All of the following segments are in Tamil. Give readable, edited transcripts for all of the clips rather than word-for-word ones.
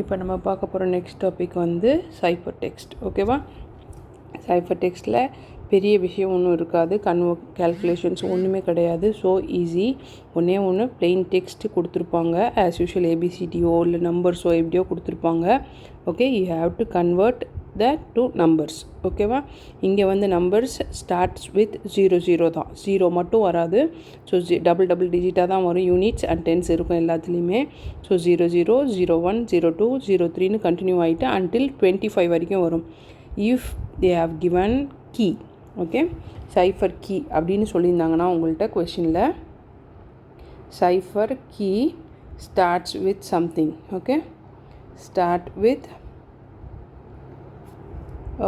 இப்போ நம்ம பார்க்க போகிற நெக்ஸ்ட் டாபிக் வந்து சைஃபர் டெக்ஸ்ட். ஓகேவா? சைஃபர் டெக்ஸ்ட்டில் பெரிய விஷயம் ஒன்றும் இருக்காது, கேல்குலேஷன்ஸ் ஒன்றுமே கிடையாது. So easy. ஒன்று பிளெயின் டெக்ஸ்ட் கொடுத்துருப்பாங்க, ஆஸ் யூஷுவல் ஏபிசிடியோ இல்லை நம்பர்ஸோ எப்படியோ கொடுத்துருப்பாங்க. Okay, you have to convert that to numbers. ஓகேவா? இங்கே வந்து நம்பர்ஸ் ஸ்டார்ட்ஸ் வித் 00 தான், 0 மட்டும் வராது. ஸோ டபுள் டிஜிட்டாக தான் வரும். யூனிட்ஸ் அண்ட் டென்ஸ் இருக்கும் எல்லாத்துலேயுமே. ஸோ 00, 01, 02, 03ன்னு கண்டினியூ ஆகிட்டு அன்டில் 25 வரைக்கும் வரும். If they have given key, okay, cipher key அப்படின்னு சொல்லியிருந்தாங்கன்னா உங்கள்கிட்ட கொஷினில் cipher key starts with something, okay, start with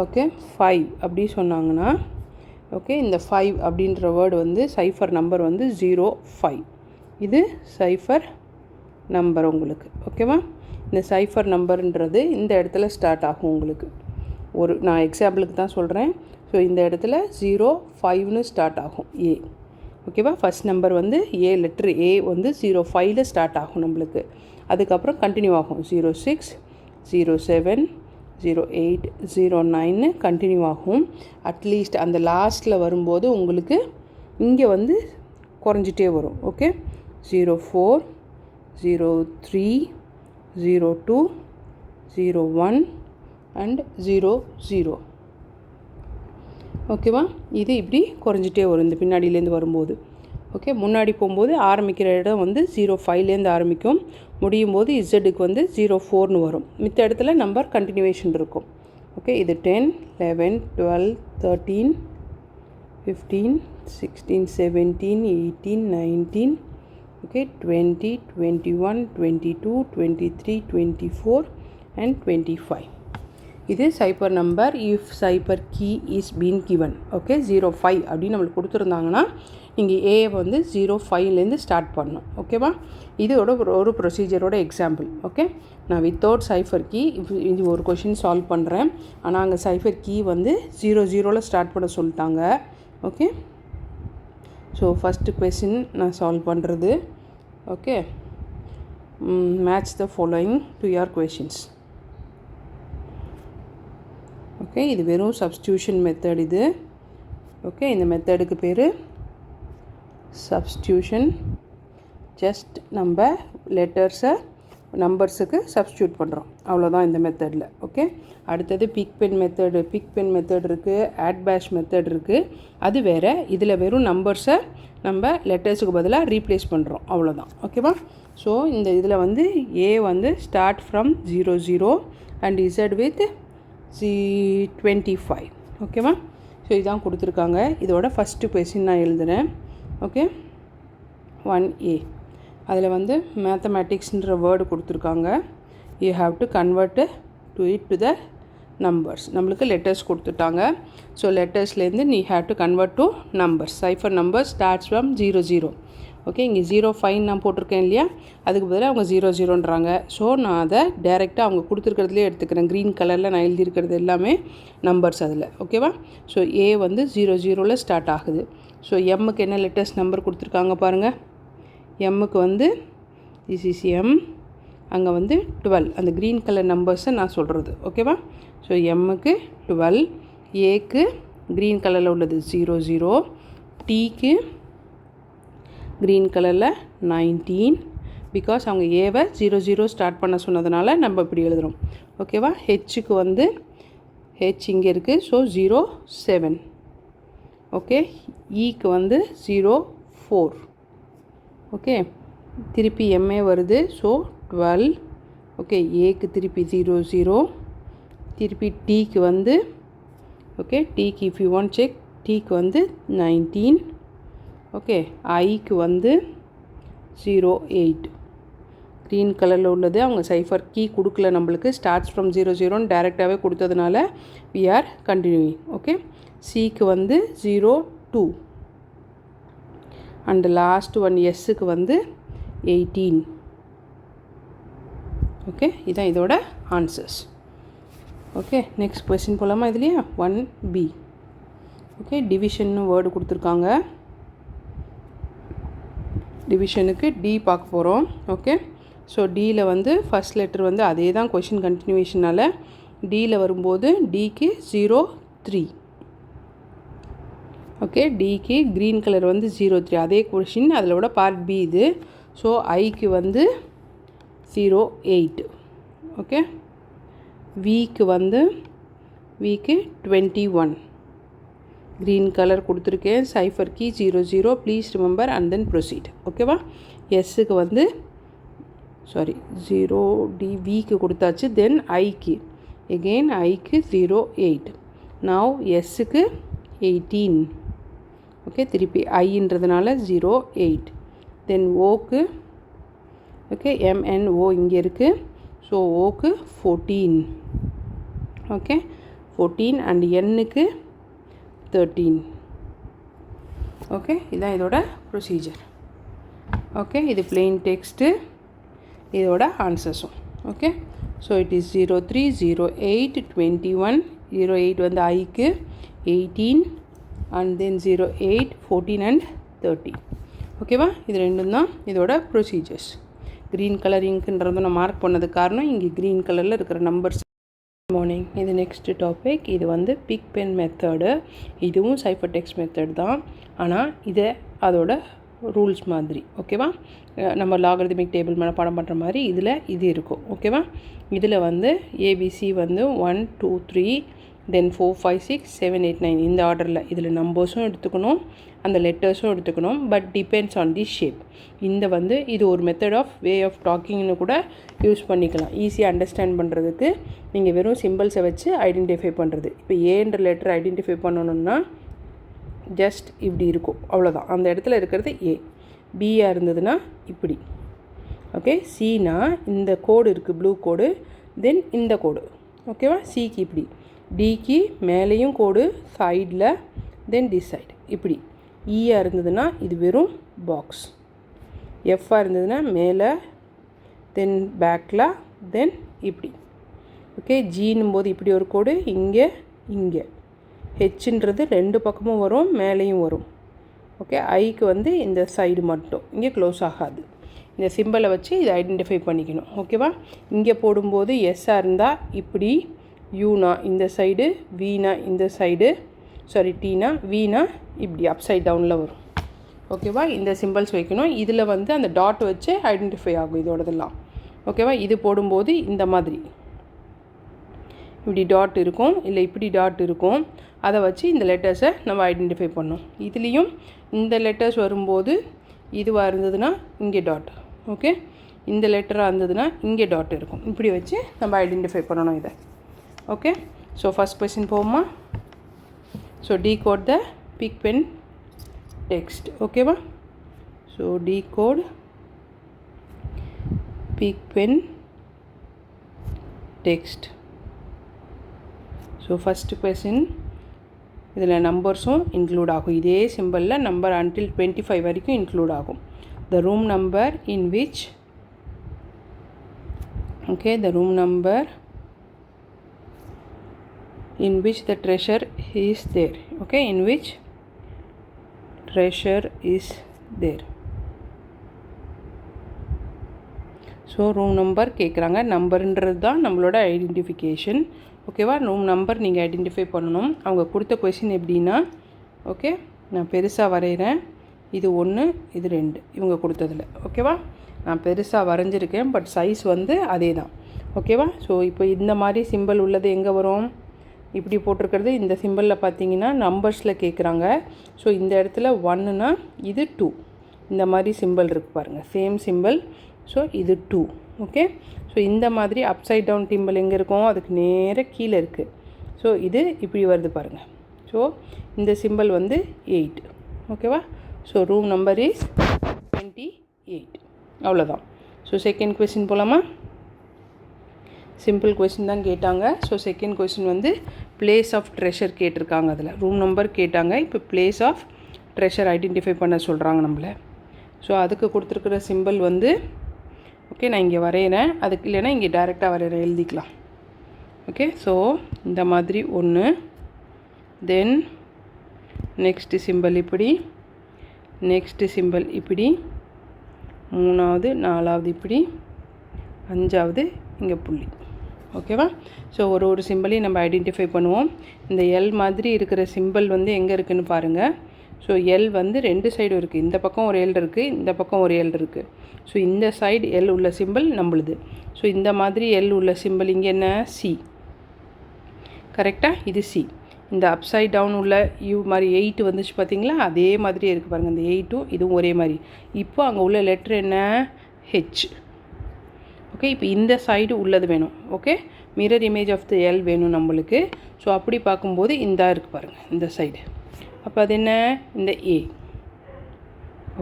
5 அப்படி சொன்னாங்கன்னா, ஓகே, இந்த 5 அப்படின்ற வேர்டு வந்து சைஃபர் நம்பர் வந்து 05. இது சைஃபர் நம்பர் உங்களுக்கு. ஓகேவா? இந்த சைஃபர் நம்பர்ன்றது இந்த இடத்துல ஸ்டார்ட் ஆகும் உங்களுக்கு. நான் எக்ஸாம்பிளுக்கு தான் சொல்கிறேன். ஸோ இந்த இடத்துல 05ன்னு ஸ்டார்ட் ஆகும் ஏ. ஓகேவா? ஃபஸ்ட் நம்பர் வந்து ஏ, லெட்ரு ஏ வந்து 05ல் ஸ்டார்ட் ஆகும் நம்மளுக்கு. அதுக்கப்புறம் கண்டினியூ ஆகும் 06, 07, 08, 09ன்னு கண்டினியூ ஆகும். அட்லீஸ்ட் அந்த லாஸ்ட்டில் வரும்போது உங்களுக்கு இங்கே வந்து குறைஞ்சிட்டே வரும். Okay, 04, 03, 02, 01 and 00. ஓகேவா? இது இப்படி குறைஞ்சிட்டே வரும் இந்த பின்னாடியிலேருந்து வரும்போது. ஓகே, முன்னாடி போகும்போது ஆரம்பிக்கிற இடம் வந்து 05லேருந்து ஆரம்பிக்கும், முடியும் போது இசட்டுக்கு வந்து 04ன்னு வரும். மித்த இடத்துல நம்பர் கண்டினியூவேஷன் இருக்கும். ஓகே, இது 10, 11, 12, 13, 15, 16, 17, 18, 19, ஓகே, 20, 21, 22, 23, 24 and 25. இது cipher number. If cipher key is been given, okay, 05 அப்படின்னு நம்மளுக்கு கொடுத்துருந்தாங்கன்னா நீங்கள் ஏ வந்து 05லேருந்து ஸ்டார்ட் பண்ணணும். ஓகேவா? இதோட ஒரு ப்ரொசீஜரோட எக்ஸாம்பிள். ஓகே, நான் வித்தவுட் சைஃபர் கீ இது ஒரு கொஷின் சால்வ் பண்ணுறேன். ஆனால் அங்கே சைஃபர் கீ வந்து 00ல் ஸ்டார்ட் பண்ண சொல்லிட்டாங்க. ஓகே, ஸோ ஃபஸ்ட்டு கொஷின் நான் சால்வ் பண்ணுறது. Okay, match the following to your questions. Okay, இது வெறும் சப்ஸ்டியூஷன் மெத்தட் இது. ஓகே, இந்த மெத்தடுக்கு பேர் சப்ஸ்டியூஷன். ஜஸ்ட் நம்ம லெட்டர்ஸை நம்பர்ஸுக்கு சப்ஸ்டியூட் பண்ணுறோம், அவ்வளோதான் இந்த மெத்தடில். ஓகே, அடுத்தது பிக் பென் மெத்தட் இருக்குது, ஆட் பேஷ் மெத்தட் இருக்குது. அது வேறு. இதில் வெறும் நம்பர்ஸை நம்ம லெட்டர்ஸுக்கு பதிலாக ரீப்ளேஸ் பண்ணுறோம், அவ்வளோதான். ஓகேவா? ஸோ இந்த இதில் வந்து ஏ வந்து start from 00 and Z with 25. ஓகேவா? ஸோ இதான் கொடுத்துருக்காங்க. இதோட ஃபஸ்ட்டு கொஸ்டின் நான் எழுதுகிறேன். Okay, 1A. அதில் வந்து மேத்தமேட்டிக்ஸ்ன்ற வேர்டு கொடுத்துருக்காங்க. You have to convert to it to the numbers. நம்மளுக்கு லெட்டர்ஸ் கொடுத்துட்டாங்க. ஸோ லெட்டர்ஸ்லேருந்து நீ have to convert to numbers. Cipher number starts from 00. Okay, இங்கே 05 நான் போட்டிருக்கேன் இல்லையா, அதுக்கு பதிலாக அவங்க 00ன்றாங்க. ஸோ நான் அதை டைரெக்டாக அவங்க கொடுத்துருக்கிறதுலே எடுத்துக்கிறேன். க்ரீன் கலரில் நான் எழுதியிருக்கிறது எல்லாமே நம்பர்ஸ் அதில். ஓகேவா? ஸோ ஏ வந்து 00ல் ஸ்டார்ட் ஆகுது. ஸோ எம்முக்கு என்ன லெட்டர்ஸ் நம்பர் கொடுத்துருக்காங்க பாருங்கள். எம்முக்கு வந்து திஸ் இஸ் எம், அங்கே வந்து 12. அந்த க்ரீன் கலர் நம்பர்ஸை நான் சொல்கிறது. ஓகேவா? ஸோ எம்முக்கு 12, ஏக்கு க்ரீன் கலரில் உள்ளது 00, டீக்கு க்ரீன் கலரில் 19, பிகாஸ் அவங்க ஏவை 00 ஸ்டார்ட் பண்ண சொன்னதுனால நம்ம இப்படி எழுதுகிறோம். ஓகேவா? ஹெச்சுக்கு வந்து ஹெச் இங்கே இருக்குது, ஸோ 07. ஓகே, ஈக்கு வந்து 04. ஓகே, திருப்பி எம்ஏ வருது, ஸோ 12. ஓகே, ஏக்கு திருப்பி 00, திருப்பி டீக்கு வந்து, ஓகே, டீக்கு இஃப் யூ வாண்ட் செக், டீக்கு வந்து 19. ஓகே, ஐக்கு வந்து 08. க்ரீன் கலரில் உள்ளது. அவங்க சைஃபர் கீ கொடுக்கல நம்மளுக்கு, ஸ்டார்ட்ஸ் ஃப்ரம் 00ன்னு டைரெக்டாகவே கொடுத்ததுனால வி ஆர் கண்டினியூயிங். ஓகே, சிக்கு வந்து 02 அண்ட் லாஸ்ட் ஒன் எஸ்ஸுக்கு வந்து 18. ஓகே, இதுதான் இதோட ஆன்சர்ஸ். ஓகே, நெக்ஸ்ட் கொஸ்டின் போகலாமா இதுலையா? 1B. ஓகே, டிவிஷன்னு வேர்டு கொடுத்துருக்காங்க. டிவிஷனுக்கு டி பார்க்க போகிறோம். ஓகே, ஸோ டியில் வந்து ஃபஸ்ட் லெட்டர் வந்து அதே தான் கொஷின் கண்டினியூஷனால் டியில் வரும்போது டிக்கு 03. ஓகே, டிக்கு க்ரீன் கலர் வந்து 03 அதே கொஷின், அதில் விட பார்ட் பி இது. ஸோ ஐக்கு வந்து 08. ஓகே, விக்கு வந்து விக்கு 21 க்ரீன் கலர் கொடுத்துருக்கேன். Cipher key 00 please remember and then proceed. ஓகேவா. எஸ்ஸுக்கு வந்து 0 டி விக்கு கொடுத்தாச்சு. தென் ஐக்கு எகெயின் ஐக்கு 08. நவ் எஸ்ஸுக்கு 18. ஓகே, திருப்பி ஐன்றதுனால 08. தென் ஓக்கு ஓகே MNO இங்கே இருக்குது. ஸோ ஓக்கு 14. ஓகே 14 அண்ட் எண்ணுக்கு 13. ஓகே, இதுதான் இதோட ப்ரொசீஜர். ஓகே, இது plain டெக்ஸ்ட்டு, இதோட ஆன்சர்ஸும். Okay, so it is 03, 08, 21. 08 வந்து ஐக்கு 18 அண்ட் தென் 08, 14 அண்ட் 30. ஓகேவா. இது ரெண்டும் தான் இதோட ப்ரொசீஜர்ஸ். க்ரீன் கலர் இங்க்குன்றது நான் மார்க் பண்ணதுக்கு காரணம் இங்கே க்ரீன் கலரில் இருக்கிற நம்பர்ஸ். மார்னிங், இது நெக்ஸ்ட்டு டாபிக். இது வந்து பிக் பென் மெத்தடு. இதுவும் சைஃபர் டெக்ஸ்ட் மெத்தட் தான், ஆனால் இதை அதோட ரூல்ஸ் மாதிரி. ஓகேவா. நம்ம லாகரிதமிக் டேபிள் மேலே படம் பண்ணுற மாதிரி இதில் இது இருக்கும். ஓகேவா. இதில் வந்து ஏபிசி வந்து 1 2 3 தென் 4 5 6 7 8 9 இந்த ஆர்டரில் இதில் நம்பர்ஸும் எடுத்துக்கணும், அந்த லெட்டர்ஸும் எடுத்துக்கணும். But depends on the shape. இந்த வந்து இது ஒரு மெத்தட் ஆஃப் வே ஆஃப் டாக்கிங்னு கூட யூஸ் பண்ணிக்கலாம். ஈஸியாக அண்டர்ஸ்டாண்ட் பண்ணுறதுக்கு நீங்கள் வெறும் சிம்பிள்ஸை வச்சு ஐடென்டிஃபை பண்ணுறது. இப்போ ஏன்ற லெட்டர் ஐடென்டிஃபை பண்ணணுன்னா ஜஸ்ட் இப்படி இருக்கும், அவ்வளோதான். அந்த இடத்துல இருக்கிறது ஏ. பியாக இருந்ததுன்னா இப்படி. ஓகே, சினா இந்த கோடு இருக்குது, ப்ளூ கோடு, தென் இந்த கோடு. ஓகேவா. சிக்கு இப்படி, டிக்கு மேலேயும் கோடு சைடில், தென் தி சைடு இப்படி. ஈயாக இருந்ததுன்னா இது வெறும் பாக்ஸ். எஃப்பாக இருந்ததுன்னா மேலே, தென் பேக்கில், தென் இப்படி. ஓகே, ஜின்னும் போது இப்படி ஒரு கோடு, இங்கே இங்கே. ஹெச்ன்றது ரெண்டு பக்கமும் வரும், மேலேயும் வரும். ஓகே, ஐக்கு வந்து இந்த சைடு மட்டும், இங்கே க்ளோஸ் ஆகாது. இந்த சிம்பிளை வச்சு இதை ஐடென்டிஃபை பண்ணிக்கணும். ஓகேவா. இங்கே போடும்போது எஸ்ஸாக இருந்தால் இப்படி, யூனா இந்த சைடு, வீனா இந்த சைடு, டீனா வீனா இப்படி அப்சைட் டவுனில் வரும். ஓகேவா. இந்த சிம்பிள்ஸ் வைக்கணும். இதில் வந்து அந்த டாட் வச்சு ஐடென்டிஃபை ஆகும் இதோடதெல்லாம். ஓகேவா. இது போடும்போது இந்த மாதிரி இப்படி டாட் இருக்கும், இல்லை இப்படி டாட் இருக்கும். அதை வச்சு இந்த லெட்டர்ஸை நம்ம ஐடென்டிஃபை பண்ணோம். இதுலேயும் இந்த லெட்டர்ஸ் வரும்போது இதுவாக இருந்ததுன்னா இங்கே டாட். ஓகே, இந்த லெட்டராக இருந்ததுன்னா இங்கே டாட் இருக்கும். இப்படி வச்சு நம்ம ஐடென்டிஃபை பண்ணணும் இதை. ஓகே, ஸோ ஃபஸ்ட் கொஸ்டின் போவோமா. So decode the pick pen text. ஓகேவா. So decode pick pen text. So first question, இதில் நம்பர்ஸும் இன்க்ளூட் ஆகும். இதே சிம்பிளில் நம்பர் until 25 வரைக்கும் இன்க்ளூட் ஆகும். the room number in which the room number in which the treasure is there. Okay, in which treasure is there. So room number கேட்குறாங்க. நம்பர்ன்றது தான் நம்மளோட ஐடென்டிஃபிகேஷன். ஓகேவா. ரூம் நம்பர் நீங்கள் ஐடென்டிஃபை பண்ணணும். அவங்க கொடுத்த கொஷின் எப்படின்னா, ஓகே நான் பெருசாக வரைகிறேன், இது 1 இது 2 இவங்க கொடுத்ததில். ஓகேவா. நான் பெருசாக வரைஞ்சிருக்கேன், பட் சைஸ் வந்து அதே தான். ஓகேவா. ஸோ இப்போ இந்த மாதிரி சிம்பிள் உள்ளது எங்கே வரும், இப்படி போட்டிருக்கிறது இந்த சிம்பிளில் பார்த்தீங்கன்னா நம்பர்ஸில் கேட்குறாங்க. ஸோ இந்த இடத்துல 1னா இது 2, இந்த மாதிரி சிம்பிள் இருக்குது பாருங்கள், சேம் சிம்பிள். ஸோ இது 2. ஓகே, ஸோ இந்த மாதிரி அப்சைட் டவுன் சிம்பிள் எங்கே இருக்கும், அதுக்கு நேராக கீழே இருக்குது. ஸோ இது இப்படி வருது பாருங்கள். ஸோ இந்த சிம்பிள் வந்து 8. ஓகேவா. So room number is 28. அவ்வளோதான். ஸோ செகண்ட் கொஸ்டின் போகலாமா. சிம்பிள் கொஸ்டின் தான் கேட்டாங்க. ஸோ செகண்ட் கொஸ்டின் வந்து பிளேஸ் ஆஃப் ட்ரெஷர் கேட்டிருக்காங்க. அதில் ரூம் நம்பர் கேட்டாங்க, இப்போ பிளேஸ் ஆஃப் ட்ரெஷர் ஐடென்டிஃபை பண்ண சொல்கிறாங்க நம்மளை. ஸோ அதுக்கு கொடுத்துருக்குற சிம்பிள் வந்து ஓகே நான் இங்கே வரைகிறேன், அதுக்கு இல்லைன்னா இங்கே டைரெக்டாக வரைகிறேன், எழுதிக்கலாம். ஓகே, ஸோ இந்த மாதிரி 1, தென் நெக்ஸ்ட்டு சிம்பிள் இப்படி, நெக்ஸ்ட்டு சிம்பிள் இப்படி, 3வது 4வது இப்படி, அஞ்சாவது இங்கே புள்ளி. ஓகேவா? ஸோ ஒரு சிம்பிளையும் நம்ம ஐடென்டிஃபை பண்ணுவோம். இந்த எல் மாதிரி இருக்கிற சிம்பிள் வந்து எங்கே இருக்குதுன்னு பாருங்கள். ஸோ எல் வந்து 2 சைடும் இருக்குது. இந்த பக்கம் ஒரு எல் இருக்குது, இந்த பக்கம் ஒரு எல் இருக்குது. ஸோ இந்த சைடு எல் உள்ள சிம்பிள் நம்மளுது. ஸோ இந்த மாதிரி எல் உள்ள சிம்பிள் இங்கே என்ன? சி. கரெக்டாக? இது சி. இந்த அப்சைட் டவுன் உள்ள யூ மாதிரி 8 வந்துச்சு பார்த்தீங்களா? அதே மாதிரியே இருக்குது பாருங்கள். இந்த 8ம் இதுவும் ஒரே மாதிரி. இப்போ அங்கே உள்ள லெட்ரு என்ன? ஹெச். ஓகே, இப்போ இந்த சைடு உள்ளது வேணும். Okay, mirror image of the L வேணும் நம்மளுக்கு. ஸோ அப்படி பார்க்கும்போது இந்த இருக்குது பாருங்கள், இந்த சைடு. அப்போ அது என்ன? இந்த ஏ.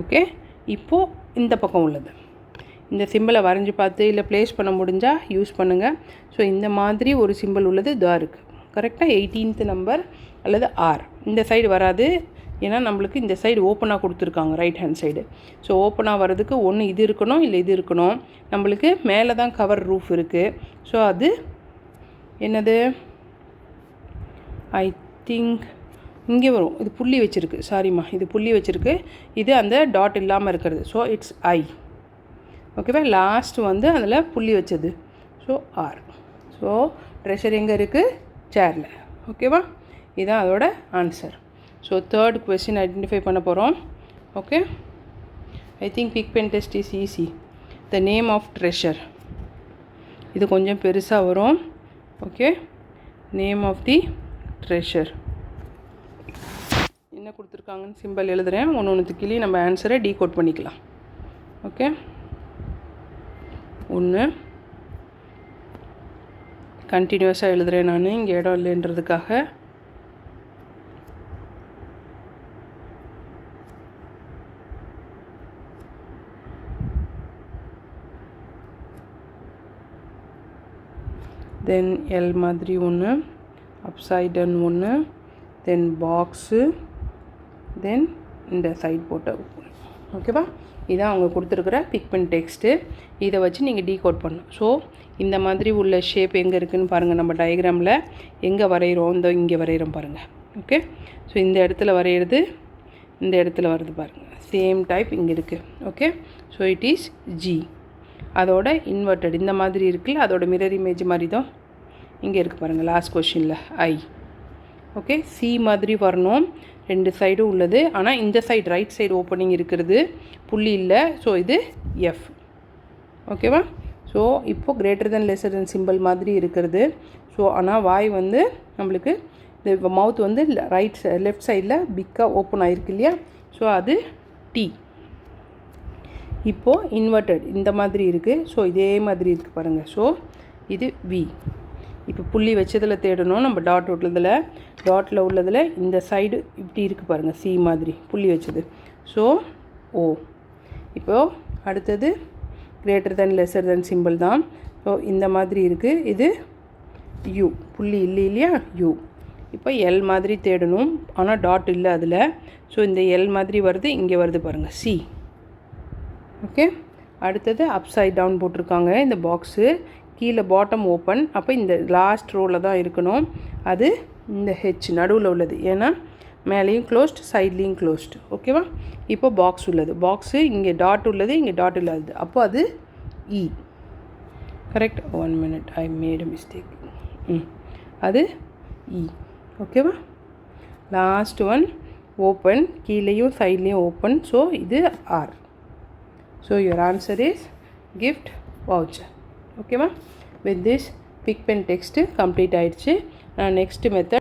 ஓகே, இப்போது இந்த பக்கம் உள்ளது. இந்த சிம்பிளை வரைஞ்சி பார்த்து இல்லை ப்ளேஸ் பண்ண முடிஞ்சால் யூஸ் பண்ணுங்கள். ஸோ இந்த மாதிரி ஒரு சிம்பிள் உள்ளது இதாக இருக்குது. கரெக்டாக 18th நம்பர் அல்லது ஆர். இந்த சைடு வராது, ஏன்னா நம்மளுக்கு இந்த சைடு ஓப்பனாக கொடுத்துருக்காங்க, ரைட் ஹேண்ட் சைடு. ஸோ ஓப்பனாக வர்றதுக்கு ஒன்று இது இருக்கணும், இல்லை இது இருக்கணும். நம்மளுக்கு மேலே தான் கவர் ரூஃப் இருக்குது. ஸோ அது என்னது? ஐ திங்க் இங்கே வரும். இது புள்ளி வச்சுருக்கு, சாரிம்மா, இது புள்ளி வச்சுருக்கு. இது அந்த டாட் இல்லாமல் இருக்கிறது. So it's I. ஓகேவா? லாஸ்ட் வந்து அதில் புள்ளி வச்சது. So R. ஸோ ட்ரெஷர் எங்கே இருக்குது? சேரில். ஓகேவா? இதுதான் அதோட answer. So third question identify பண்ண போகிறோம். Okay, I think big pen test is easy. The name of treasure. இது கொஞ்சம் பெருசாக வரும். Okay, name of the treasure என்ன கொடுத்துருக்காங்கன்னு சிம்பிள் எழுதுகிறேன். ஒன்றுத்துக்கிளி நம்ம ஆன்சரை டீகோட் பண்ணிக்கலாம். ஓகே, 1 கண்டினியூஸாக எழுதுகிறேன் நான், இங்கே இடம் இல்லைன்றதுக்காக. தென் எல் மாதிரி 1, அப்சைட் டவுன் 1, தென் பாக்ஸு, தென் இந்த சைட் போட்ட. ஓகேவா? இதான் அவங்க கொடுத்துருக்குற பிக்மெண்ட் டெக்ஸ்ட்டு. இதை வச்சு நீங்கள் டீகோட் பண்ணணும். ஸோ இந்த மாதிரி உள்ள ஷேப் எங்கே இருக்குதுன்னு பாருங்கள். நம்ம டயக்ராமில் எங்கே வரைகிறோம்? இந்த இங்கே வரைகிறோம் பாருங்கள். ஓகே, ஸோ இந்த இடத்துல வரைகிறது, இந்த இடத்துல வருது பாருங்கள். சேம் டைப் இங்கே இருக்குது. Okay, so it is G. அதோட இன்வெர்ட்டட் இந்த மாதிரி இருக்குல்ல, அதோட மிரர் இமேஜ் மாதிரி தான் இங்கே இருக்குது பாருங்கள், லாஸ்ட் கொஷினில் ஐ. ஓகே, சி மாதிரி வரணும், 2 சைடும் உள்ளது. ஆனால் இந்த சைடு ரைட் சைடு ஓப்பனிங் இருக்கிறது, புள்ளி இல்லை. ஸோ இது எஃப். ஓகேவா? ஸோ இப்போது கிரேட்டர் தென் லெஸர் தென் சிம்பிள் மாதிரி இருக்கிறது. ஸோ ஆனால் வாய் வந்து நம்மளுக்கு இந்த மவுத் வந்து லெஃப்ட் சைடில் பிக்காக ஓப்பன் ஆகிருக்கு இல்லையா? ஸோ அது டி. இப்போது இன்வெர்ட்டட் இந்த மாதிரி இருக்குது. ஸோ இதே மாதிரி இருக்குது பாருங்கள். ஸோ இது வி. இப்போ புள்ளி வச்சதில் தேடணும் நம்ம. டாட்டில் உள்ளதில் இந்த சைடு இப்படி இருக்குது பாருங்கள், சி மாதிரி புள்ளி வச்சது. ஸோ ஓ. இப்போது அடுத்தது கிரேட்டர் தென் லெஸர் தென் சிம்பிள் தான். ஸோ இந்த மாதிரி இருக்குது. இது யூ, புள்ளி இல்லை இல்லையா? யூ. இப்போ எல் மாதிரி தேடணும், ஆனால் டாட் இல்லை அதில். ஸோ இந்த எல் மாதிரி வருது, இங்கே வருது பாருங்கள், சி. ஓகே, அடுத்தது அப்சைட் டவுன் போட்டிருக்காங்க இந்த பாக்ஸு. கீழே பாட்டம் ஓப்பன். அப்போ இந்த லாஸ்ட் ரோவில் தான் இருக்கணும். அது இந்த ஹெச் நடுவில் உள்ளது, ஏன்னா மேலேயும் க்ளோஸ்ட், சைட்லேயும் க்ளோஸ்ட். ஓகேவா? இப்போ பாக்ஸ் உள்ளது. பாக்ஸு இங்கே டாட் உள்ளது, இங்கே டாட் இல்லாதது. அப்போ அது E. Correct? 1 minute, I made a mistake. அது இ. ஓகேவா? லாஸ்ட் ஒன் ஓப்பன், கீழேயும் சைட்லேயும் ஓப்பன். ஸோ இது R. So your answer is gift voucher. ஓகேவா? With this pigpen text complete ஆகிடுச்சு. நான் நெக்ஸ்ட் மெத்தட்